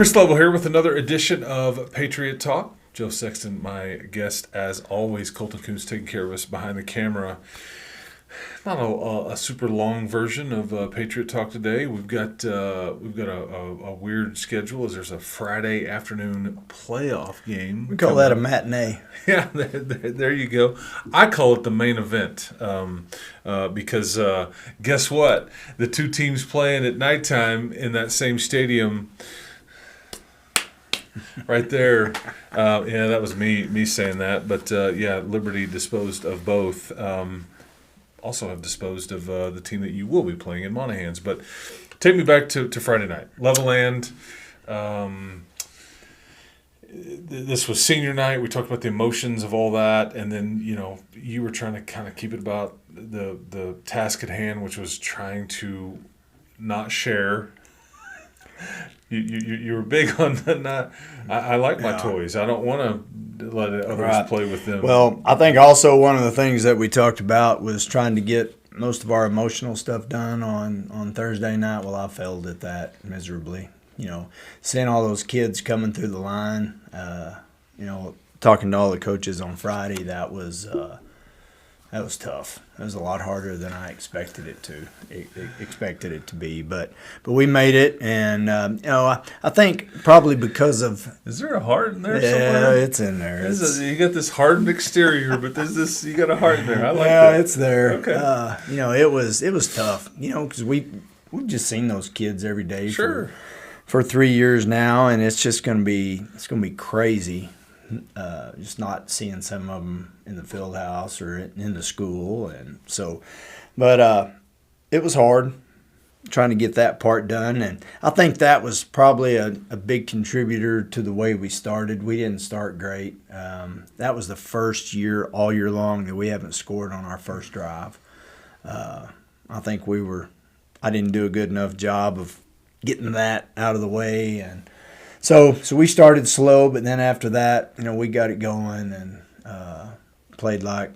Chris Lovell here with another edition of Patriot Talk. Joe Sexton, my guest, as always. Colton Coons taking care of us behind the camera. Not a super long version of Patriot Talk today. We've got a weird schedule as there's a Friday afternoon playoff game. We call that a matinee. Yeah, there you go. I call it the main event because guess what? The two teams playing at nighttime in that same stadium. Right there. Yeah, that was me saying that. But, Liberty disposed of both. Also have disposed of the team that you will be playing in Monahans. But take me back to Friday night. Levelland. This was senior night. We talked about the emotions of all that. And then, you were trying to kind of keep it about the task at hand, which was trying to not share. You were big on not. I like my toys. I don't want to let others play with them. Well, I think also one of the things that we talked about was trying to get most of our emotional stuff done on Thursday night. Well, I failed at that miserably. Seeing all those kids coming through the line. Talking to all the coaches on Friday, that was tough. It was a lot harder than I expected it to be. But we made it, and I think probably because of. Is there a heart in there? Yeah, somewhere? It's in there. You got this hardened exterior, but there's this. You got a heart in there. I like that. Yeah, it's there. Okay. It was tough. Because we've just seen those kids every day. Sure. For 3 years now, and it's just going to be crazy. Just not seeing some of them in the field house or in the school, and so, but it was hard trying to get that part done, and I think that was probably a big contributor to the way we started. We didn't start great. That was the first year all year long that we haven't scored on our first drive. I think I didn't do a good enough job of getting that out of the way, and. So we started slow, but then after that, we got it going and played like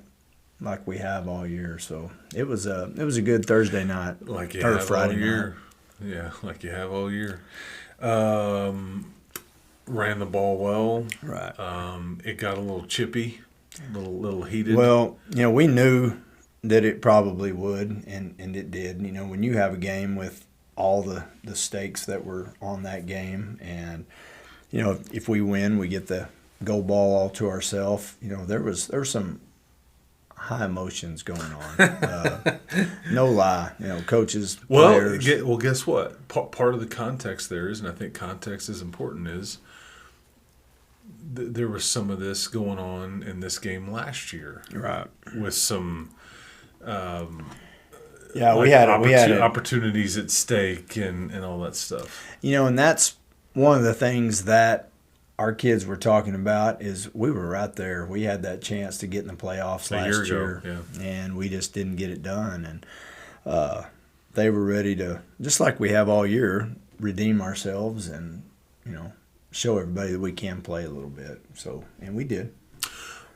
we have all year. So it was a good Thursday night, like you or have Friday all year. Night. Yeah, like you have all year. Ran the ball well. Right. It got a little chippy, a little heated. Well, we knew that it probably would, and it did. When you have a game with all the stakes that were on that game, and if we win, we get the goal ball all to ourselves. There was some high emotions going on. No lie, coaches, players. Well, guess what? Part of the context there is, and I think context is important, is there was some of this going on in this game last year, right? With some. We had opportunities at stake and all that stuff. And that's one of the things that our kids were talking about is we were right there. We had that chance to get in the playoffs last year, and we just didn't get it done. And they were ready to, just like we have all year, redeem ourselves and show everybody that we can play a little bit. So, and we did.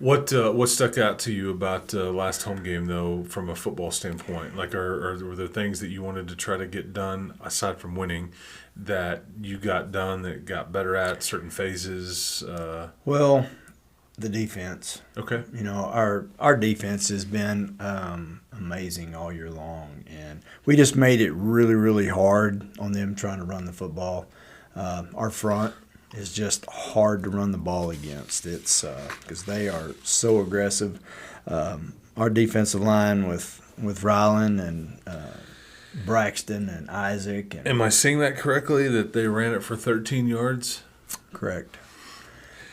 What stuck out to you about last home game, though, from a football standpoint? Like, were there things that you wanted to try to get done, aside from winning, that you got done, that got better at certain phases? Well, the defense. Okay. Our defense has been amazing all year long, and we just made it really, really hard on them trying to run the football. Our front is just hard to run the ball against. It's because they are so aggressive. Our defensive line with Rylan and Braxton and Isaac. Am I seeing that correctly, that they ran it for 13 yards? Correct.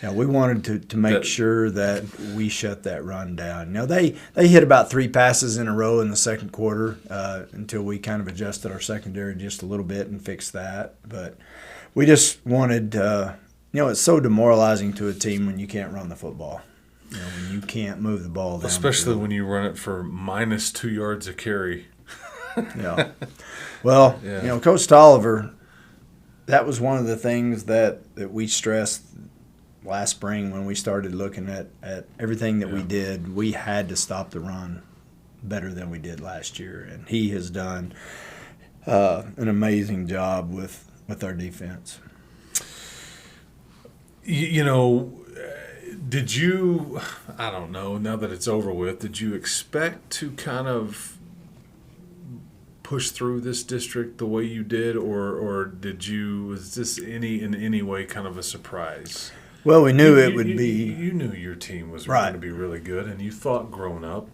Yeah, we wanted to make sure that we shut that run down. They hit about 3 passes in a row in the second quarter until we kind of adjusted our secondary just a little bit and fixed that. But we just wanted, it's so demoralizing to a team when you can't run the football, when you can't move the ball down. Especially when you run it for minus 2 yards a carry. Yeah. Well, Coach Tolliver, that was one of the things that we stressed last spring when we started looking at everything that we did. We had to stop the run better than we did last year, and he has done an amazing job with our defense. You know, did you, I don't know, now that it's over with, did you expect to kind of push through this district the way you did, or was this in any way kind of a surprise? Well, we knew it would be. You knew your team was Right. going to be really good, and you thought growing up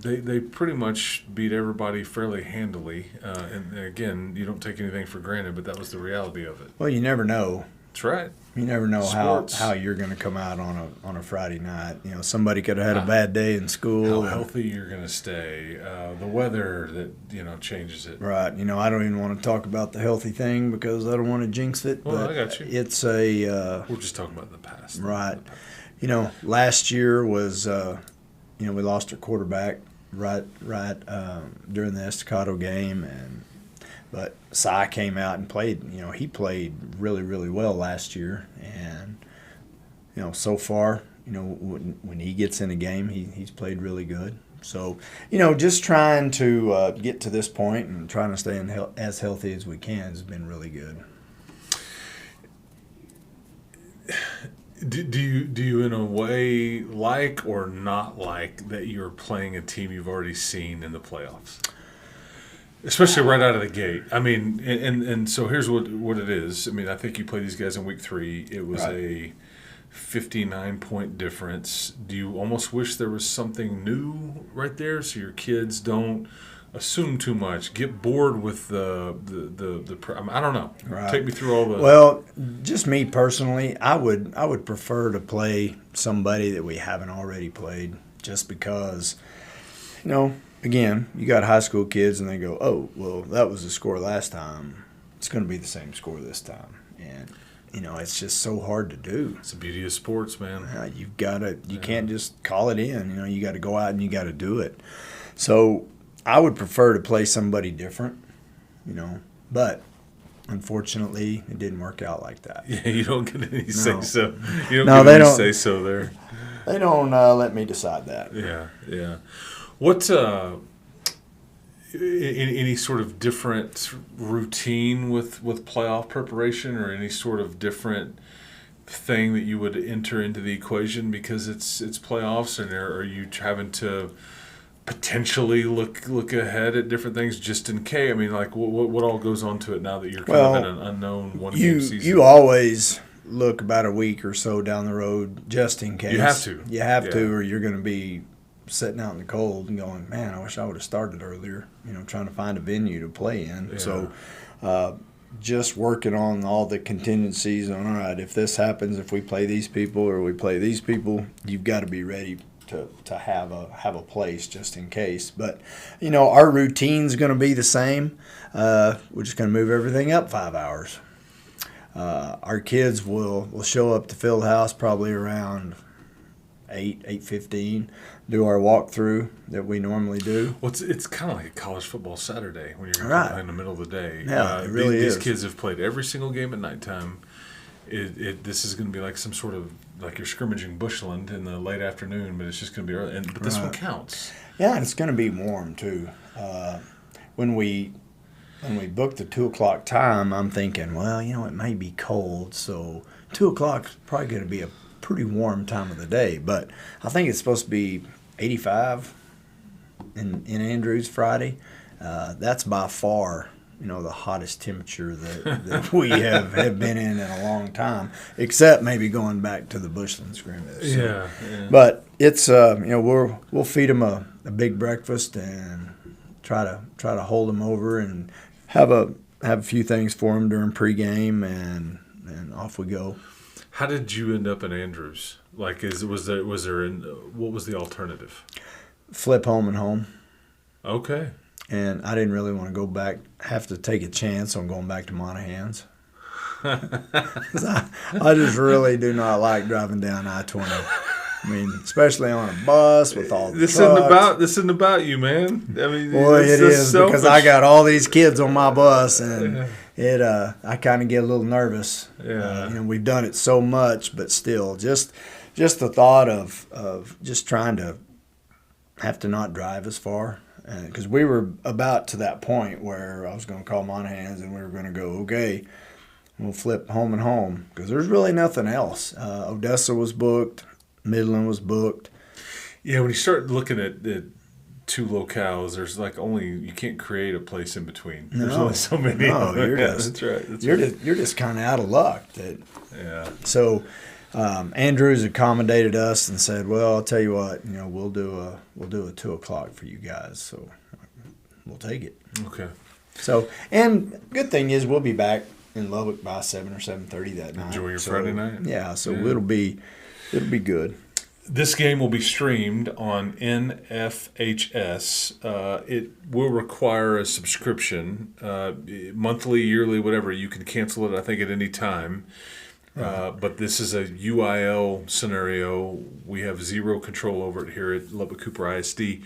they pretty much beat everybody fairly handily. And again, you don't take anything for granted, but that was the reality of it. Well, you never know. That's right. You never know Sports. how you're going to come out on a Friday night. You know, somebody could have had a bad day in school. How healthy you're going to stay. The weather that changes it. Right. You know, I don't even want to talk about the healthy thing because I don't want to jinx it. Well, but I got you. It's a We're just talking about the past. right. You know, last year was we lost our quarterback right during the Estacado game, but Cy came out and played. You know, he played really, really well last year, and so far, when he gets in a game, he's played really good. So, just trying to get to this point and trying to stay as healthy as we can has been really good. Do you in a way like or not like that you're playing a team you've already seen in the playoffs? Especially right out of the gate. I mean, and so here's what it is. I mean, I think you play these guys in week 3. It was a 59-point difference. Do you almost wish there was something new right there so your kids don't assume too much, get bored with the I don't know. Right. Take me through all the. Well, just me personally, I would prefer to play somebody that we haven't already played, just because, again, you got high school kids and they go, oh, well, that was the score last time. It's going to be the same score this time, and it's just so hard to do. It's the beauty of sports, man. You can't just call it in. You got to go out and you got to do it. So I would prefer to play somebody different, but unfortunately it didn't work out like that. Yeah, you don't get any say so. You don't No, get they any don't. say so there. They don't let me decide that. Yeah. What any sort of different routine with playoff preparation, or any sort of different thing that you would enter into the equation because it's playoffs, and are you having to potentially look ahead at different things just in case? I mean, like what all goes on to it now that you're kind of in an unknown one-game season? You always look about a week or so down the road just in case. You have to. You have to, or you're going to be sitting out in the cold and going, man, I wish I would have started earlier, trying to find a venue to play in. Yeah. So just working on all the contingencies on, all right, if this happens, if we play these people or we play these people, you've got to be ready to have a place just in case. But our routine's going to be the same. We're just going to move everything up 5 hours. Our kids will show up to field house probably around 8:15, do our walkthrough that we normally do. Well, it's kind of like a college football Saturday when you're Right. playing in the middle of the day. Yeah, it really these is. kids have played every single game at nighttime. This is going to be like some sort of, like you're scrimmaging bushland in the late afternoon, but it's just going to be early. But this one counts. Yeah, and it's going to be warm too. When we booked the 2:00 time, I'm thinking, well, it may be cold, so 2:00 is probably going to be a pretty warm time of the day. But I think it's supposed to be 85 in Andrews Friday. That's by far, the hottest temperature that we have been in a long time, except maybe going back to the Bushland scrimmage. So, Yeah. But it's we'll feed them a big breakfast and try to hold them over and have a few things for them during pregame, and off we go. How did you end up in Andrews? Like, what was the alternative? Flip home and home. Okay. And I didn't really want to go back, have to take a chance on going back to Monahans. 'Cause I just really do not like driving down I-20. I mean, especially on a bus with all the This trucks. isn't about you, man. I mean, Boy, it is, selfish. because I got all these kids on my bus, and I kind of get a little nervous. Yeah. We've done it so much, but still, just the thought of just trying to have to not drive as far, because we were about to that point where I was going to call Monahans and we were going to go, okay, we'll flip home and home because there's really nothing else. Odessa was booked. Midland was booked. Yeah, when you start looking at two locales, there's like you can't create a place in between. There's only so many. No, that's right. You're just kind of out of luck. Yeah. So Andrews accommodated us and said, "Well, I'll tell you what, we'll do a 2:00 for you guys." So we'll take it. Okay. So, and good thing is we'll be back in Lubbock by 7 or 7:30 that night. Enjoy your Friday night. Yeah. So it'll be good. This game will be streamed on NFHS. It will require a subscription, monthly, yearly, whatever. You can cancel it, I think, at any time. But this is a UIL scenario. We have zero control over it here at Lubbock Cooper ISD.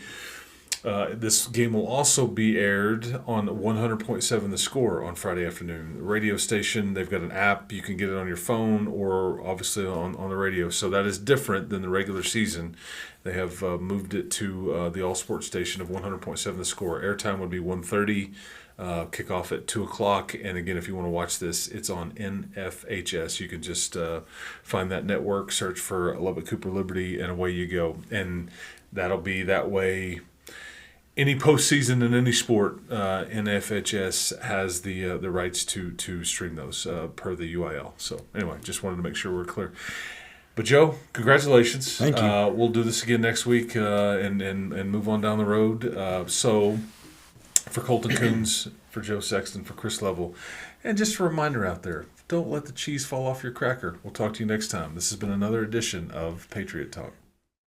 This game will also be aired on 100.7 The Score on Friday afternoon. The radio station, they've got an app. You can get it on your phone or obviously on the radio. So that is different than the regular season. They have moved it to the all-sports station of 100.7 The Score. Airtime would be 1:30, kickoff at 2:00. And again, if you want to watch this, it's on NFHS. You can just find that network, search for Lubbock Cooper Liberty, and away you go. And that'll be that way. Any postseason in any sport, NFHS has the rights to stream those per the UIL. So anyway, just wanted to make sure we're clear. But Joe, congratulations. Thank you. We'll do this again next week and move on down the road. So for Colton Coons, for Joe Sexton, for Chris Level, and just a reminder out there, don't let the cheese fall off your cracker. We'll talk to you next time. This has been another edition of Patriot Talk.